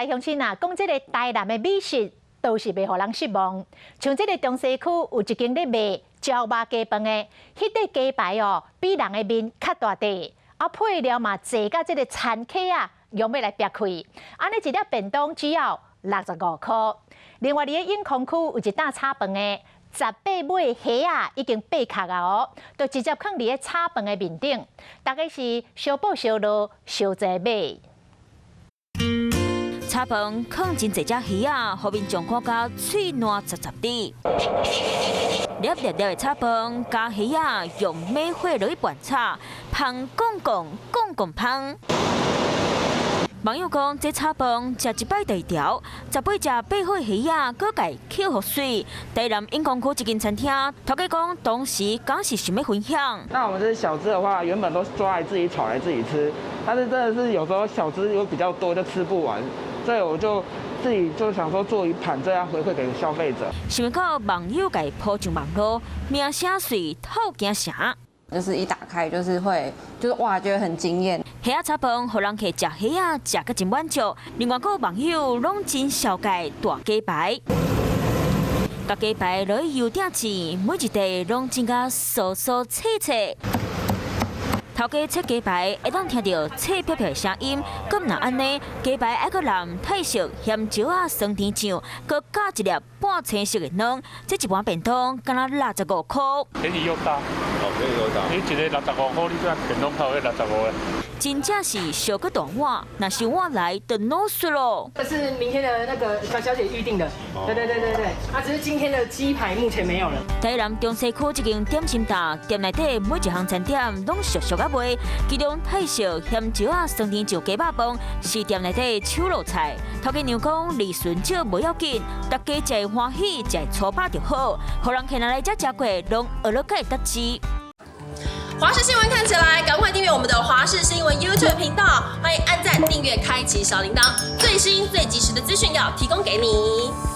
台乡亲啊，讲这个台南的美食都是袂互人失望。像这个中西区有一间咧卖椒麻鸡饭的，迄块鸡排哦，比人的面较大块，啊配料嘛济甲这个餐客啊，用要来劈开。安尼一粒便当只要65块。另外，伫个永康区有一档炒饭的。18尾虾啊，已经8壳啊哦，就直接放伫个炒饭的面顶，大概是小补小落小济买。炒饭放真侪只虾啊，互面上看到脆烂杂杂的。粒粒粒的炒饭加虾啊，用米火落去拌炒，香讲香。网友讲，这炒饭食一摆第二条，18只8火虾啊，搁家扣好水。台南永康区一间餐厅，头家讲当时刚是想要分享。那我们这小只的话，原本都是抓来自己炒来自己吃，但是真的是有时候小只又比较多，就吃不完，所以我就自己就想说做一盘，这样回馈给消费者。想到网友家铺上网络，名声水透惊啥？就是一打开就是哇，觉得很惊艳。虾炒饭，互人客食虾啊，食个真满足。另外，个网友拢真小介大鸡排，甲鸡排落去油鼎煎，每一块拢真甲酥酥脆脆。头家切鸡排，会当听到脆飘飘的声音。咁若安尼，鸡排还阁淋泰式咸椒啊酸甜酱，阁加一粒半青色的卵，这一盘便当敢若65块。便宜又大，便宜又大。你一个65块，你这便当头要65个。真正是小个大碗，若是碗来就弄死咯。这是明天的那个小小姐预定的，对，只是今天的鸡排目前没有了。台南中西区一间点心店，店内底每一项餐点拢熟熟啊卖，其中泰式咸椒啊酸甜酱鸡肉饭是店内底手路菜。头家娘讲利润少无要紧，大家食会欢喜，食会粗饱就好，互人客人来这食过，拢学了个得志。华视新闻看起来，赶快订阅我们的华视新闻 YouTube 频道，欢迎按赞、订阅、开启小铃铛，最新最及时的资讯要提供给你。